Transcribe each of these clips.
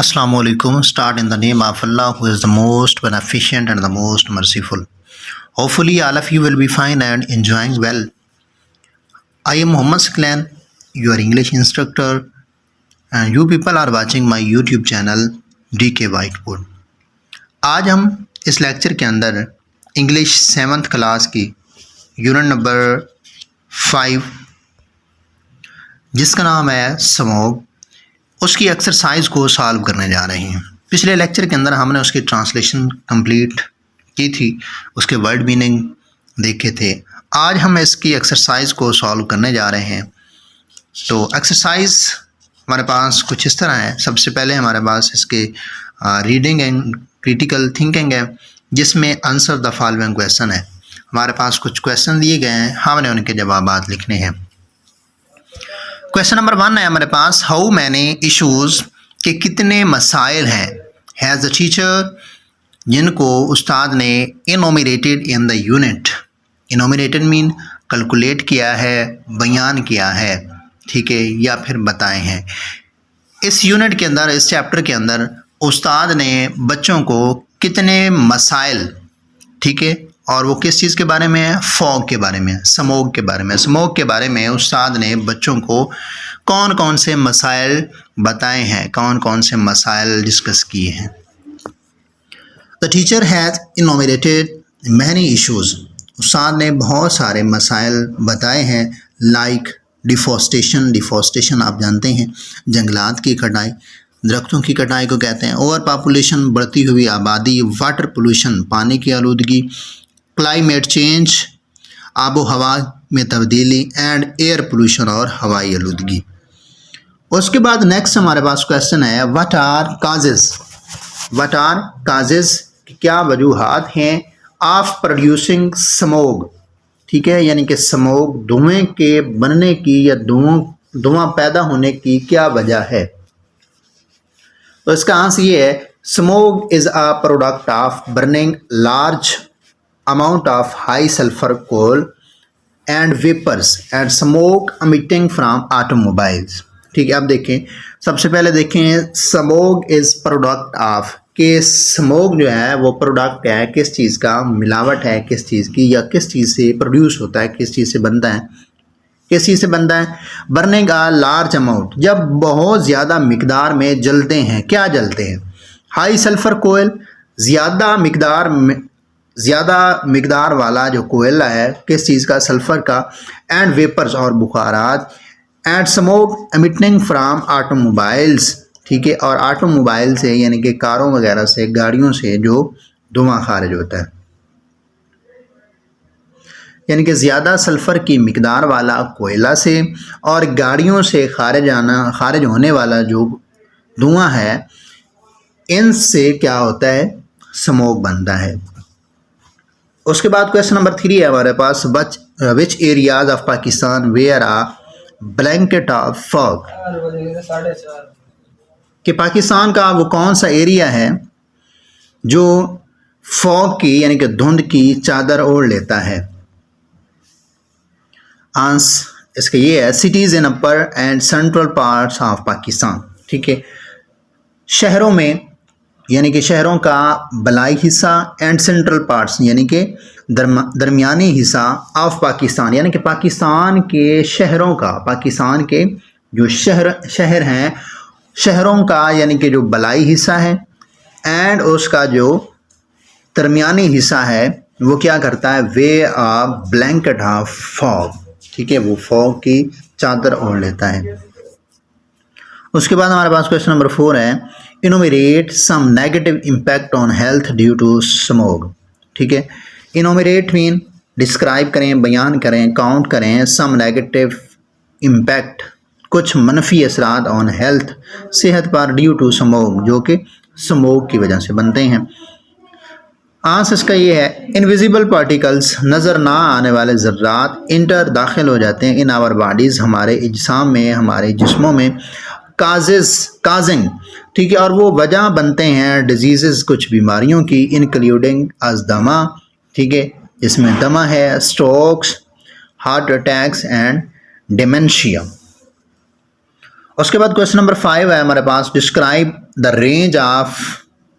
Assalamu alaikum. Start in the name of Allah, who is the most beneficent and the most merciful. Hopefully, all of you will be fine and enjoying well. I am Muhammad Saklan, your English instructor, and you people are watching my YouTube channel DK Whiteboard. आज हम इस lecture के अंदर English 7th class की unit number 5 जिसका नाम है smog, उसकी एक्सरसाइज को सॉल्व करने जा रहे हैं। पिछले लेक्चर के अंदर हमने उसकी ट्रांसलेशन कंप्लीट की थी, उसके वर्ड मीनिंग देखे थे। आज हम इसकी एक्सरसाइज को सॉल्व करने जा रहे हैं। तो एक्सरसाइज हमारे पास कुछ इस तरह है। सबसे पहले हमारे पास इसके रीडिंग एंड क्रिटिकल थिंकिंग है, जिसमें आंसर द फॉलोइंग क्वेश्चन है। हमारे पास कुछ क्वेश्चन दिए गए हैं, हमने उनके जवाब लिखने हैं। क्वेश्चन नंबर 1 है हमारे पास, हाउ मैनी इश्यूज़ के कितने मसाइल हैं हैज़ द टीचर, जिनको उस्ताद ने enumerated in the unit. Enumerated mean calculate किया है, बयान किया है, ठीक है, या फिर बताए हैं। इस यूनिट के अंदर, इस चैप्टर के अंदर उस्ताद ने बच्चों को कितने मसाइल, ठीक है, और वो किस चीज़ के बारे में है? फॉग के बारे में, स्मोग के बारे में। स्मोग के बारे में उस्ताद ने बच्चों को कौन कौन से मसाइल बताए हैं, कौन कौन से मसाइल डिस्कस किए हैं। The teacher has enumerated many issues, उस्ताद ने बहुत सारे मसाइल बताए हैं। लाइक डिफॉरेस्टेशन, डिफॉरेस्टेशन आप जानते हैं, जंगलात की कटाई, दरख्तों की कटाई को कहते हैं। ओवर पॉपुलेशन, बढ़ती हुई आबादी। वाटर पोल्यूशन, पानी की आलूदगी। क्लाइमेट चेंज, आबो हवा में तब्दीली। एंड एयर पोल्यूशन, और हवाई आलूदगी। उसके बाद नेक्स्ट हमारे पास क्वेश्चन है, what are causes, what are causes, क्या वजूहात हैं ऑफ प्रोड्यूसिंग स्मोग, ठीक है, यानी कि स्मोग, धुएं के बनने की या धुआं पैदा होने की क्या वजह है। तो इसका आंसर ये है, smog is a product of burning large amount of high sulfur coal and vapors and smoke emitting from automobiles। ठीक है, अब देखें, सबसे पहले देखें स्मोग इज प्रोडक्ट ऑफ, के स्मोग जो है वो प्रोडक्ट है किस चीज़ का, मिलावट है किस चीज़ की, या किस चीज़ से प्रोड्यूस होता है, किस चीज़ से बनता है, किस चीज़ से बनता है। बर्निंग आ लार्ज अमाउंट, जब बहुत ज़्यादा मिकदार में जलते हैं। क्या जलते हैं? हाई सल्फर कोयल, ज़्यादा मिकदार वाला जो कोयला है, किस चीज़ का? सल्फ़र का। एंड वेपर्स, और बुखारात। And smoke emitting from automobiles, ठीक है, और ऑटोमोबाइल से यानी कि कारों वगैरह से, गाड़ियों से जो धुआं खारिज होता है, यानी कि ज़्यादा सल्फ़र की मिकदार वाला कोयला से और गाड़ियों से खारिज होने वाला जो धुआं है, इनसे क्या होता है? स्मोक बनता है। उसके बाद क्वेश्चन नंबर 3 है हमारे पास, which areas of Pakistan where a blanket of fog, कि पाकिस्तान का वो कौन सा एरिया है जो फॉग की यानी कि धुंध की चादर ओढ़ लेता है। आंसर इसका ये है, cities in upper and central parts of Pakistan, ठीक है, शहरों में, यानी कि शहरों का बलाई हिस्सा, एंड सेंट्रल पार्ट्स यानी कि दरमियानी हिस्सा, ऑफ पाकिस्तान यानी कि पाकिस्तान के शहरों का, पाकिस्तान के जो शहर हैं, शहरों का यानी कि जो बलाई हिस्सा है, एंड उसका जो दरमियानी हिस्सा है वो क्या करता है? वे आ ब्लैंकेट ऑफ फॉग, ठीक है, वो फॉग की चादर ओढ़ लेता है। उसके बाद हमारे पास क्वेश्चन नंबर 4 है, enumerate some negative impact on health due to smog, ठीक है। इनोमिनेट मीन डिस्क्राइब करें, बयान करें, काउंट करें, सम नेगेटिव इम्पैक्ट, कुछ मनफी असरात ऑन हेल्थ, सेहत पर, ड्यू टू स्मोग, जो कि स्मोग की वजह से बनते हैं। आंसर इसका ये है, इनविजिबल पार्टिकल्स, नज़र ना आने वाले ज़र्रात, इंटर दाखिल हो जाते हैं इन आवर बॉडीज़, हमारे इज्साम में, हमारे जिस्मों में। काजिंग, ठीक है, और वो वजह बनते हैं डिजीज़, कुछ बीमारियों की, इंक्लूडिंग अज़दमा, ठीक है, इसमें दमा है, strokes, heart attacks and dementia. उसके बाद क्वेश्चन नंबर 5 है हमारे पास, describe the range of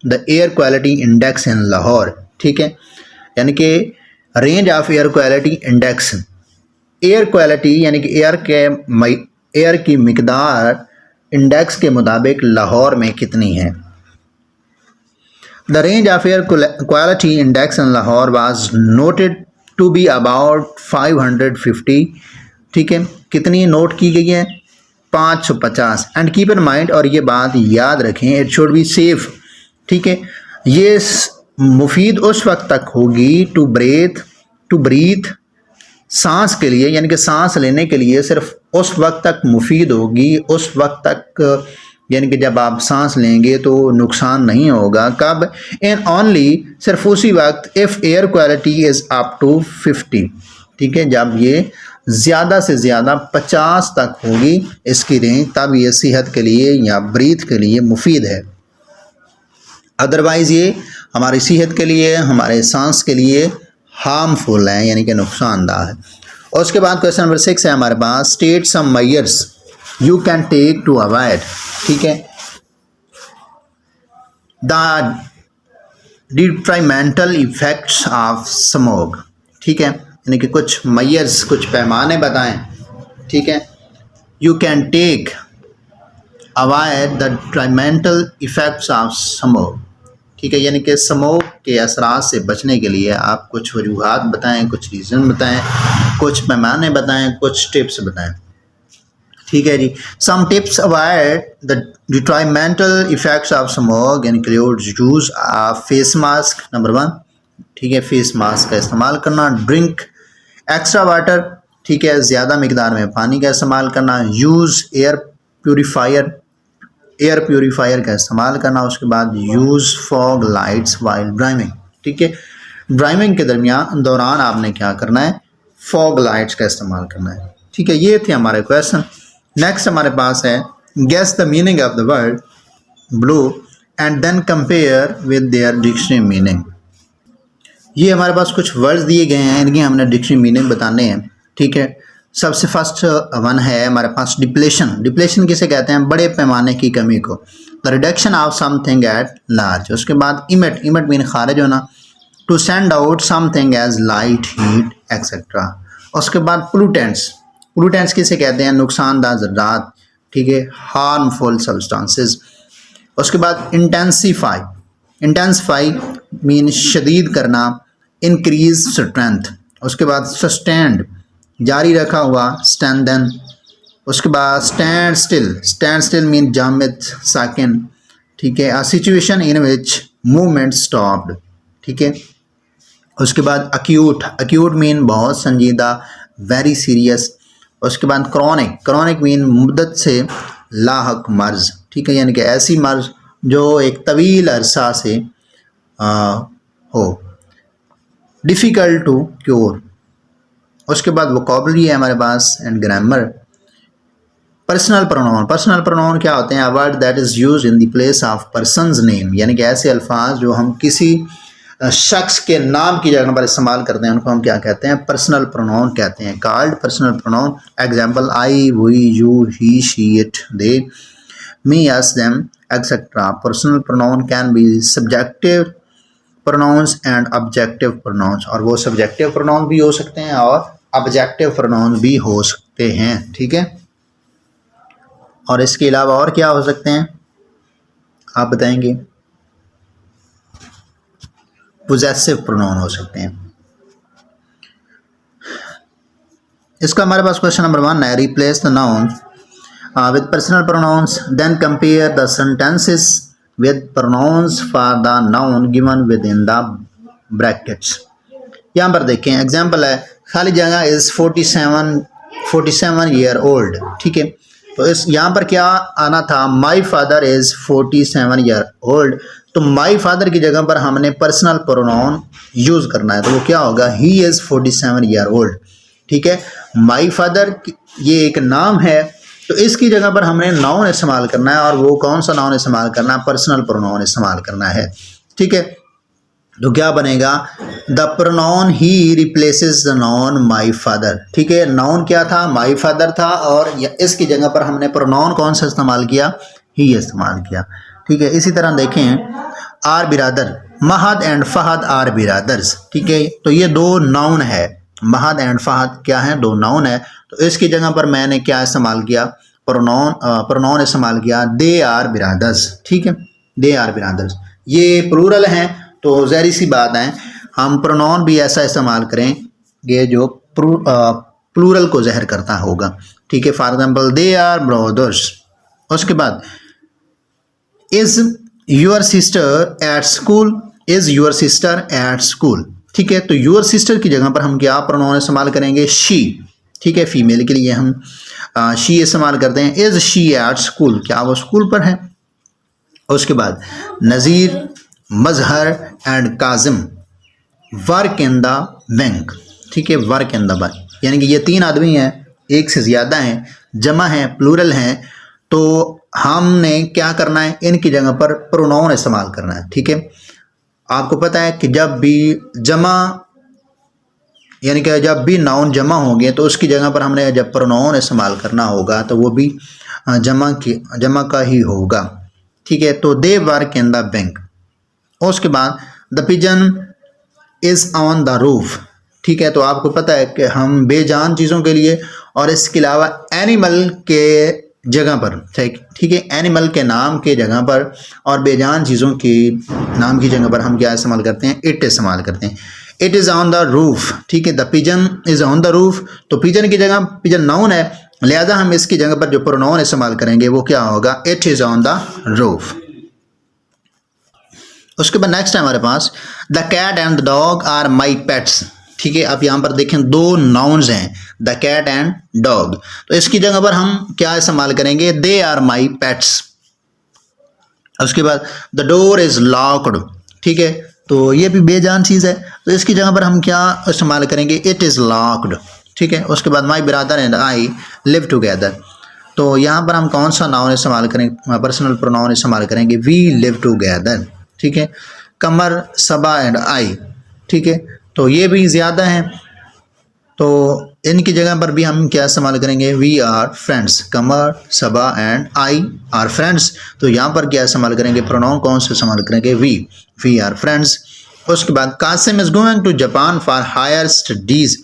the air quality index in Lahore, ठीक है, यानी कि range of air quality index, air quality यानी कि एयर की मिकदार इंडेक्स के मुताबिक लाहौर में कितनी है। The range of air quality index in Lahore was noted to be about 550, ठीक है, कितनी नोट की गई है 550। एंड कीप इन माइंड, और ये बात याद रखें, इट शुड बी सेफ, ठीक है, ये मुफीद उस वक्त तक होगी टू ब्रीथ सांस के लिए, यानी कि सांस लेने के लिए सिर्फ उस वक्त तक मुफीद होगी, उस वक्त तक यानी कि जब आप सांस लेंगे तो नुकसान नहीं होगा। कब? एंड ओनली, सिर्फ उसी वक्त, if air quality is up to 50, ठीक है, जब ये ज़्यादा से ज़्यादा 50 तक होगी इसकी रेंज, तब ये सेहत के लिए या ब्रीथ के लिए मुफीद है। अदरवाइज़ ये हमारी सेहत के लिए, हमारे सांस के लिए हार्मफुल है, यानी कि नुकसानदाह है। और उसके बाद क्वेश्चन नंबर 6 है हमारे पास, state some measures you can take to avoid, ठीक है, the detrimental effects of smoke, ठीक है, यानी कि कुछ मेजर्स, कुछ पैमाने बताएं, ठीक है, you can take avoid the detrimental effects of smoke, ठीक है, यानी कि स्मोक के असरात से बचने के लिए आप कुछ वजूहात बताएं, कुछ रीज़न बताएं, कुछ पैमाने बताएं, कुछ टिप्स बताएं, ठीक है जी। Some tips avoid the detrimental effects of smoke include use of face mask, number 1, ठीक है, फेस मास्क का इस्तेमाल करना, ड्रिंक एक्स्ट्रा वाटर, ठीक है, ज़्यादा मिकदार में पानी का इस्तेमाल करना, यूज़ एयर प्योरीफायर का इस्तेमाल करना, उसके बाद use fog lights while driving, ठीक है, ड्राइविंग के दौरान आपने क्या करना है, फॉग लाइट्स का इस्तेमाल करना है, ठीक है। ये थे हमारे क्वेश्चन। नेक्स्ट हमारे पास है, guess the meaning of the word blue and then compare with their dictionary meaning. ये हमारे पास कुछ वर्ड्स दिए गए हैं, इनकी हमने डिक्शनरी मीनिंग बताने हैं, ठीक है। सबसे फर्स्ट वन है हमारे पास डिप्लेशन। डिप्लेशन किसे कहते हैं? बड़े पैमाने की कमी को, the reduction of something at large. उसके बाद इमिट मीन खारिज होना, to send out something as light, heat etcetera. उसके बाद पोल्यूटेंट्स किसे कहते हैं? नुकसानदाह ज़रात, ठीक है, हार्मफुल सब्सटेंसेस। उसके बाद इंटेंसिफाई मीन शदीद करना, इंक्रीज स्ट्रेंथ। उसके बाद सस्टेंड जारी रखा हुआ, स्ट्रेंथन। उसके बाद स्टैंड स्टिल मीन जामिद साकिन, ठीक है, a situation in which movement stopped, ठीक है। उसके बाद अक्यूट मीन बहुत संजीदा, वेरी सीरियस। उसके बाद क्रॉनिक मीन मुद्दत से लाहक मर्ज, ठीक है, यानी कि ऐसी मर्ज जो एक तवील अरसा से हो, डिफ़िकल्ट टू क्योर। उसके बाद वोकैबुलरी है हमारे पास एंड ग्रामर। पर्सनल प्रोनाउन क्या होते हैं? A word that is used in the place of persons name, यानी कि ऐसे अल्फाज जो हम किसी शख्स के नाम की जगह पर इस्तेमाल करते हैं, उनको हम क्या कहते हैं? पर्सनल प्रोनाउन कहते हैं। Called personal pronoun, example I, we, you, he, she, it, they, me, us, them etcetera. Personal pronoun can be subjective pronouns and objective pronouns, और वो सब्जेक्टिव प्रोनाउन भी हो सकते हैं और ऑब्जेक्टिव प्रोनाउन भी हो सकते हैं, ठीक है। और इसके अलावा और क्या हो सकते हैं आप बताएंगे? पोजेसिव प्रोनाउन हो सकते हैं। इसका हमारे पास क्वेश्चन नंबर 1 है, replace the noun with personal pronouns, then compare the sentences with pronouns for the noun given within the brackets. यहाँ पर देखें एग्जाम्पल है, खाली जगह इज़ 47 ईयर ओल्ड, ठीक है। तो इस यहाँ पर क्या आना था? My father is 47 year old. तो माई फादर की जगह पर हमने पर्सनल प्रोनाउन यूज़ करना है, तो वो क्या होगा? ही इज़ 47 ईयर ओल्ड, ठीक है। माई फादर ये एक नाम है, तो इसकी जगह पर हमने नाउन इस्तेमाल करना है, और वो कौन सा नाउन इस्तेमाल करना है? पर्सनल प्रोनाउन इस्तेमाल करना है, ठीक है। तो क्या बनेगा? The pronoun he replaces the noun my father, ठीक है। नाउन क्या था? माई फादर था, और इसकी जगह पर हमने प्रोनाउन कौन सा इस्तेमाल किया? ही इस्तेमाल किया। ठीक है। इसी तरह देखें आर बिरादर, महद एंड फहद आर बिरादर्स, ठीक है। तो ये दो नाउन है, महद एंड फहद क्या है, दो नाउन है। तो इसकी जगह पर मैंने क्या इस्तेमाल किया, प्रोनाउन इस्तेमाल किया, दे आर बिरादर्स, ठीक है, दे आर बिरादर्स। ये प्लूरल हैं तो ज़ाहिर सी बात है हम प्रोनाउन भी ऐसा इस्तेमाल करेंगे जो प्लूरल को ज़हर करता होगा, ठीक है। For example they are brothers. उसके बाद is your sister at school, is your sister at school, ठीक है। तो योर सिस्टर की जगह पर हम क्या प्रोनाउन इस्तेमाल करेंगे, शी, ठीक है। फीमेल के लिए हम शी इस्तेमाल करते हैं। इज़ शी एट स्कूल, क्या वो स्कूल पर है। उसके बाद Nazir, Mazhar and Kazim work in the bank, ठीक है, वर्क इन द बैंक, यानी कि ये तीन आदमी हैं, एक से ज़्यादा हैं, जमा हैं, प्लूरल हैं। तो हमने क्या करना है, इनकी जगह पर प्रोनाउन इस्तेमाल करना है, ठीक है। आपको पता है कि जब भी जमा यानी कि जब भी नाउन जमा होंगे तो उसकी जगह पर हमने जब प्रोनाउन इस्तेमाल करना होगा तो वो भी जमा का ही होगा, ठीक है। तो they work in the bank. उसके बाद the pigeon is on the roof, ठीक है। तो आपको पता है कि हम बेजान चीज़ों के लिए और इसके अलावा एनिमल के जगह पर, ठीक है, एनिमल के नाम के जगह पर और बेजान चीज़ों के नाम की जगह पर हम क्या इस्तेमाल करते हैं, इट इस्तेमाल करते हैं। It is on the roof, ठीक है, the pigeon is on the roof. तो पिजन की जगह, पिजन नाउन है, लिहाजा हम इसकी जगह पर जो प्रोनाउन इस्तेमाल करेंगे वो क्या होगा, it is on the roof. उसके बाद नेक्स्ट है हमारे पास the cat and the dog are my pets, ठीक है। आप यहाँ पर देखें दो नाउन्स हैं, द कैट एंड डॉग। तो इसकी जगह पर हम क्या इस्तेमाल करेंगे, दे आर माई पेट्स। उसके बाद द डोर इज़ लॉक्ड, ठीक है। तो ये भी बेजान चीज़ है, तो इसकी जगह पर हम क्या इस्तेमाल करेंगे, इट इज़ लॉक्ड, ठीक है। उसके बाद my brother and I live together. तो यहाँ पर हम कौन सा नाउन इस्तेमाल करेंगे, पर्सनल प्रोनाउन इस्तेमाल करेंगे, वी लिव टुगेदर, ठीक है। कमर, सबा एंड आई, ठीक है। तो ये भी ज़्यादा हैं, तो इनकी जगह पर भी हम क्या इस्तेमाल करेंगे, we are friends. Qamar, Saba and I are friends. तो यहाँ पर क्या इस्तेमाल करेंगे, प्रोनाउन कौन से इस्तेमाल करेंगे, वी आर फ्रेंड्स। उसके बाद Qasim is going to Japan for higher studies,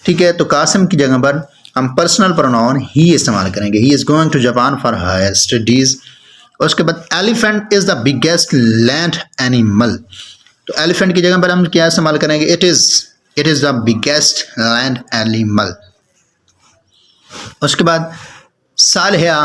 ठीक है। तो कासिम की जगह पर हम पर्सनल प्रोनाउन ही इस्तेमाल करेंगे, he is going to Japan for higher studies. उसके बाद elephant is the biggest land animal. तो एलिफेंट की जगह पर हम क्या इस्तेमाल करेंगे, it is the biggest land animal. उसके बाद Saliha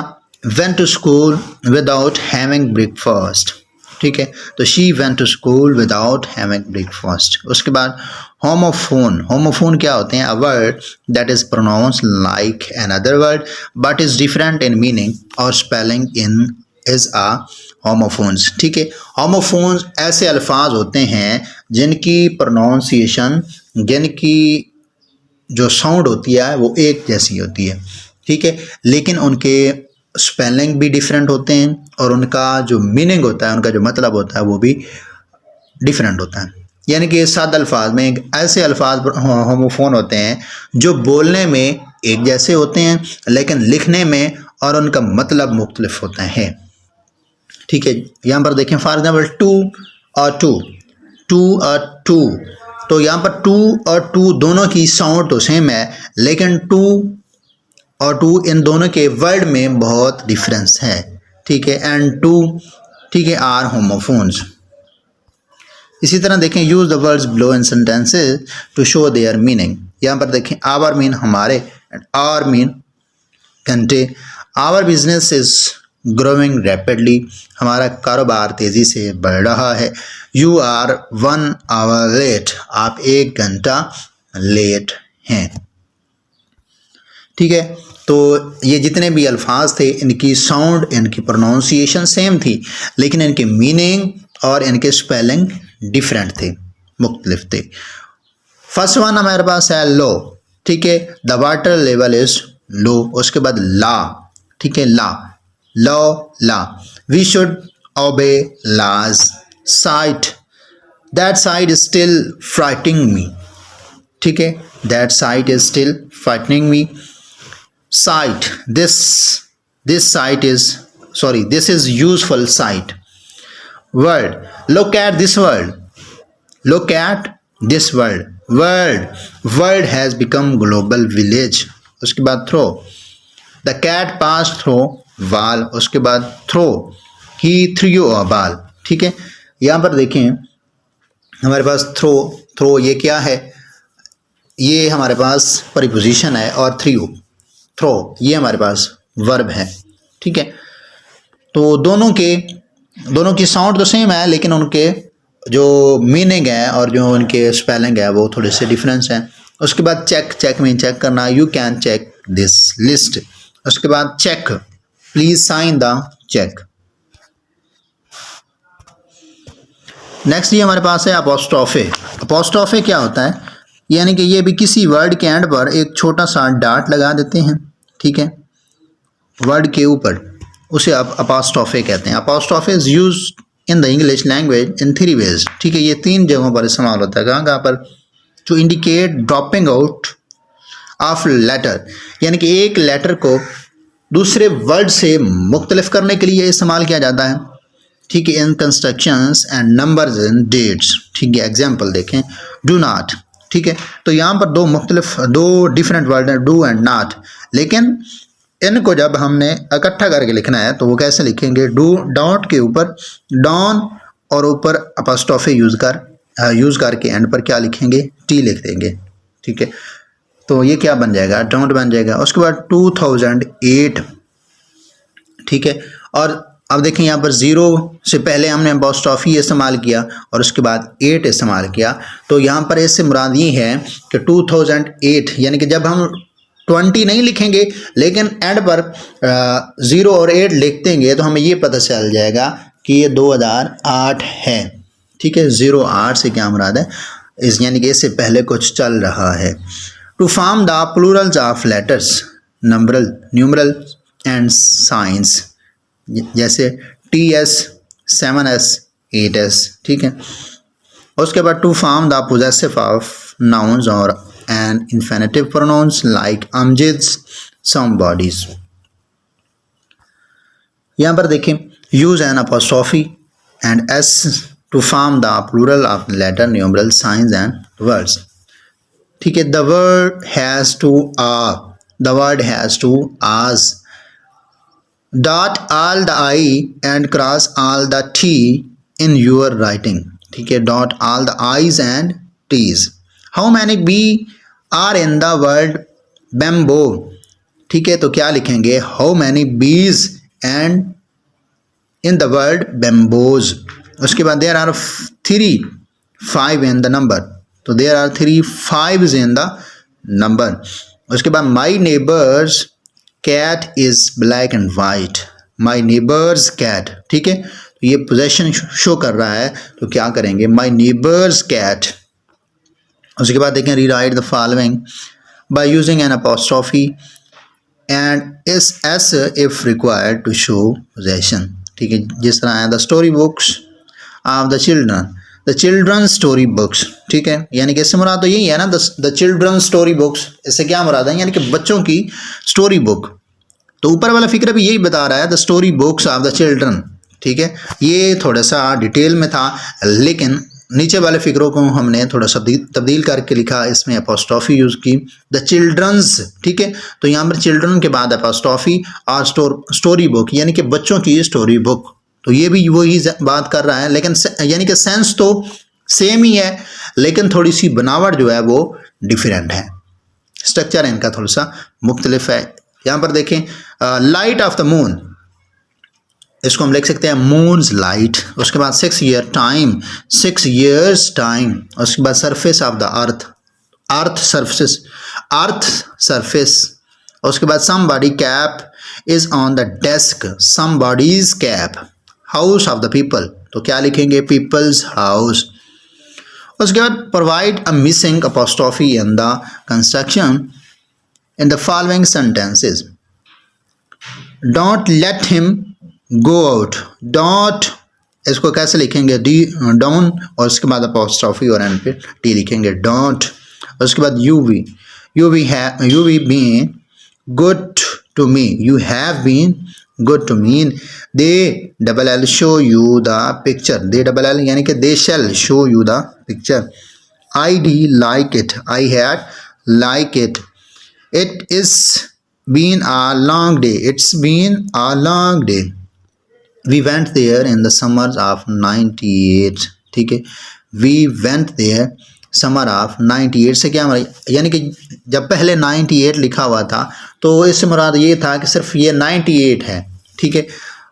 went to school without having breakfast, ठीक है। तो she went to school without having breakfast. उसके बाद होमोफोन क्या होते हैं, a word that is pronounce like another word but is different in meaning और spelling in is a homophones, ठीक है। होमोफोन्स ऐसे अल्फाज होते हैं जिनकी प्रोनाउंसिएशन, जिनकी जो साउंड होती है वो एक जैसी होती है, ठीक है, लेकिन उनके स्पेलिंग भी डिफरेंट होते हैं और उनका जो मीनिंग होता है, उनका जो मतलब होता है वो भी डिफरेंट होता है। यानी कि सादा अल्फाज में ऐसे अल्फाज होमोफोन होते हैं जो बोलने में एक जैसे होते हैं लेकिन लिखने में और उनका मतलब मुख्तलिफ होता है, ठीक है। यहाँ पर देखें फॉर एग्जाम्पल टू और टू, तो यहाँ पर टू और टू दोनों की साउंड तो सेम है लेकिन टू और टू इन दोनों के वर्ड में बहुत डिफरेंस है, ठीक है। एंड टू, ठीक है, आर होमोफोन्स। इसी तरह देखें use the words below in sentences to show their meaning. यहाँ पर देखें आवर मीन हमारे एंड आवर मीन घंटे। Our business is growing rapidly, हमारा कारोबार तेज़ी से बढ़ रहा है। यू आर 1 आवर लेट, आप 1 घंटा लेट हैं, ठीक है। तो ये जितने भी अल्फाज थे इनकी साउंड, इनकी प्रोनाउंसिएशन सेम थी लेकिन इनके मीनिंग और इनके स्पेलिंग डिफरेंट थे, मुख्तलिफ थे। फर्स्ट वन हमारे पास है लो, ठीक है, the water level is low. उसके बाद ला, ठीक है, ला, we should obey laws. Sight, that sight is still frightening me, ठीक है, that sight is still frightening me. Site, this site is, sorry, this is useful site, world, look at this world, look at this world has become global village. उसके बाद throw, the cat passed through wall. उसके बाद throw, he threw a ball. ठीक है, यहाँ पर देखें हमारे पास थ्रो ये क्या है, ये हमारे पास परिपोजिशन है और थ्रो ये हमारे पास वर्ब है। ठीक है, तो दोनों की साउंड तो सेम है, लेकिन उनके जो मीनिंग है और जो उनके स्पेलिंग है वो थोड़े से डिफरेंस हैं। उसके बाद चेक में चेक करना, you can check this list. उसके बाद cheque, please sign the cheque. Next ये हमारे पास है अपोस्ट्रोफे। अपोस्ट्रोफे क्या होता है, यानी कि ये भी किसी वर्ड के एंड पर एक छोटा सा डॉट लगा देते हैं। ठीक है, वर्ड के ऊपर, उसे आप अपोस्ट्रोफे कहते हैं। Apostrophe is used in the English language in 3 ways. ठीक है, ये 3 जगहों पर इस्तेमाल होता है। कहाँ पर, to indicate dropping out of letter, यानी कि एक लेटर को दूसरे वर्ड से मुख्तलिफ करने के लिए इस्तेमाल किया जाता है। ठीक है, in constructions and numbers and dates. ठीक है, एग्जाम्पल देखें, डू नॉट। ठीक है, तो यहाँ पर दो डिफरेंट वर्ड हैं, डू एंड नॉट, लेकिन इनको जब हमने इकट्ठा करके लिखना है तो वो कैसे लिखेंगे, डू डॉट के ऊपर डॉन और ऊपर अपोस्ट्रोफे यूज़ करके एंड पर क्या लिखेंगे, टी लिख देंगे। ठीक है, तो ये क्या बन जाएगा, डॉट बन जाएगा। उसके बाद 2008। ठीक है, और अब देखें यहाँ पर 0 से पहले हमने अपोस्ट्रोफी इस्तेमाल किया और उसके बाद 8 इस्तेमाल किया, तो यहाँ पर इससे मुराद ये है कि 2008, यानी कि जब हम 20 नहीं लिखेंगे लेकिन एंड पर 0 और 8 लिख देंगे तो हमें ये पता चल जाएगा कि ये 2008 है। ठीक है, 08 से क्या मुराद है, इस यानी कि इससे पहले कुछ चल रहा है। To form the plurals of letters, numeral and signs, जैसे TS, 7S, 8S। ठीक है, उसके बाद to form the possessive of nouns और and infinitive pronouns like Amjad's, somebody's। यहाँ पर देखें, use an apostrophe and S to form the plural of letter, numeral, signs and words। ठीक है, the word has to as, dot all the I and cross all the T in your writing। ठीक है, dot all the I's and T's। How many bee are in the word bamboo। ठीक है, तो क्या लिखेंगे, how many bees and in the word bamboos। उसके बाद there are 5 in the number, तो there are 3 5s in the number। उसके बाद my neighbor's cat is black and white, my neighbor's cat। ठीक है, तो ये पोजेशन शो कर रहा है, तो क्या करेंगे, my neighbor's cat। उसके बाद देखें, rewrite the following by using an apostrophe and S if required to show possession. ठीक है, जिस तरह है the story books of the children story books. ठीक है, यानी कि इससे मुराद तो यही है ना, द चिल्ड्रन स्टोरी बुक्स, इससे क्या मुराद है, यानी कि बच्चों की स्टोरी बुक। तो ऊपर वाला फिक्र भी यही बता रहा है, the story books of the children. ठीक है, ये थोड़ा सा डिटेल में था, लेकिन नीचे वाले फिगरों को हमने थोड़ा सा तब्दील करके लिखा, इसमें अपोस्ट्रोफी यूज़ की, द चिल्ड्रंस। ठीक है, तो यहाँ पर चिल्ड्रन के बाद अपोस्ट्रोफी और स्टोरी बुक, यानी कि बच्चों की स्टोरी बुक। तो ये भी वही बात कर रहा है, लेकिन यानी कि सेंस तो सेम ही है, लेकिन थोड़ी सी बनावट जो है वो डिफरेंट है, स्ट्रक्चर इनका थोड़ा सा मुख्तलिफ है। यहाँ पर देखें, लाइट ऑफ द मून, इसको हम लिख सकते हैं मून्स लाइट। उसके बाद 6 year टाइम, 6 years टाइम। उसके बाद surface of the earth surface. उसके बाद somebody cap is on the desk, somebody's cap. House of the people, तो क्या लिखेंगे, पीपल्स हाउस। उसके बाद provide a missing apostrophe in the construction in the following sentences. Don't let him go out, डॉट इसको कैसे लिखेंगे, डी डाउन, और उसके बाद अपोस्ट्रोफी और एंड पे टी लिखेंगे, डोंट। उसके बाद you be been good to me, you have been good to mean they double L show you the picture, they double L यानी कि they shall show you the picture. ID like it, I had like it, it is been a long day, it's been a long day. We went there in the summers of 98, ठीक है, we went there summer of 98 से क्या हमारा, यानी कि जब पहले 98 लिखा हुआ था तो इससे मुराद ये था कि सिर्फ ये 98 है, ठीक है।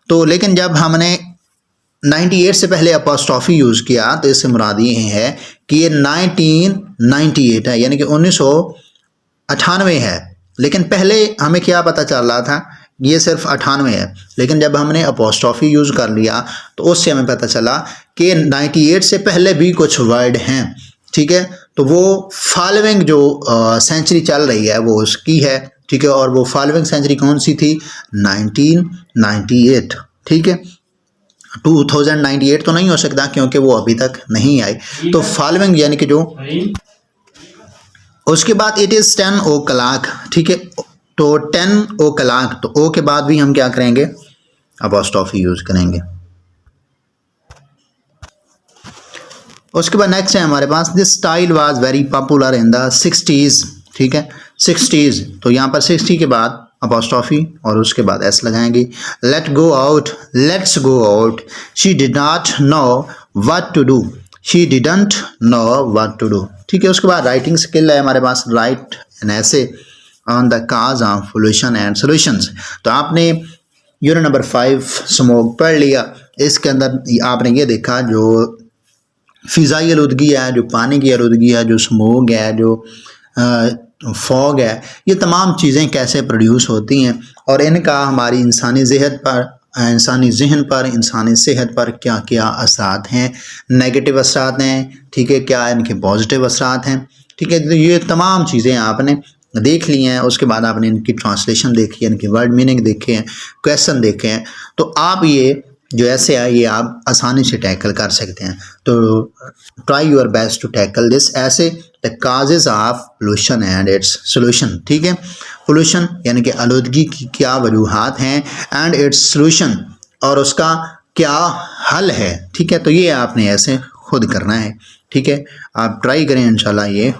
तो लेकिन जब हमने 98 से पहले अपॉस्ट्रॉफी यूज़ किया तो इससे मुराद ये है कि ये 1998 है, यानी कि 1998 है। लेकिन पहले हमें क्या पता चल रहा था, ये सिर्फ 98 है, लेकिन जब हमने अपॉस्ट्रॉफी यूज़ कर लिया तो उससे हमें पता चला कि 98 से पहले भी कुछ वर्ड हैं, ठीक है। तो वो फॉलोइंग जो सेंचुरी चल रही है वो उसकी है, ठीक है, और वो फॉलोइंग सेंचुरी कौन सी थी, 1998, ठीक है। 2098 तो नहीं हो सकता क्योंकि वो अभी तक नहीं आई, तो फॉलोइंग यानी कि जो उसके बाद इट इज़ 10 o'clock, ठीक है। तो 10 o'clock, तो ओ के बाद भी हम क्या करेंगे, अपॉस्ट्रॉफी यूज़ करेंगे। उसके बाद नेक्स्ट है हमारे पास, this style was very popular in the 60s, ठीक है, 60s। तो यहाँ पर 60 के बाद अपॉस्ट्रॉफी और उसके बाद एस लगाएंगे। Let go out, let's go out, she did not know what to do, she didn't know what to do, ठीक है। उसके बाद राइटिंग स्किल है हमारे पास, write an essay on the cause of pollution and solutions. तो आपने unit number 5 smoke पढ़ लिया, इसके अंदर आपने ये देखा जो फ़िज़ाई आलूदगी है, जो पानी की आलूदगी है, जो स्मोक है, जो फॉग है, ये तमाम चीज़ें कैसे प्रोड्यूस होती हैं और इनका हमारी इंसानी जहन पर, इंसानी सेहत पर क्या क्या असरात हैं, नेगेटिव असरात हैं, ठीक है, क्या इनके पॉजिटिव असरात हैं, ठीक है। तो ये तमाम चीज़ें आपने देख ली हैं। उसके बाद आपने इनकी ट्रांसलेशन देखी है, इनकी वर्ड मीनिंग देखे हैं, क्वेश्चन देखे हैं। तो आप ये जो ऐसे है ये आप आसानी से टैकल कर सकते हैं। तो try your best to tackle this essay, the causes of pollution and its solution, ठीक है। पोल्यूशन यानी कि आलूदगी की क्या वजूहात हैं, एंड इट्स सोल्यूशन, और उसका क्या हल है, ठीक है। तो ये आपने ऐसे खुद करना है, ठीक है। आप ट्राई करें, इंशाल्लाह ये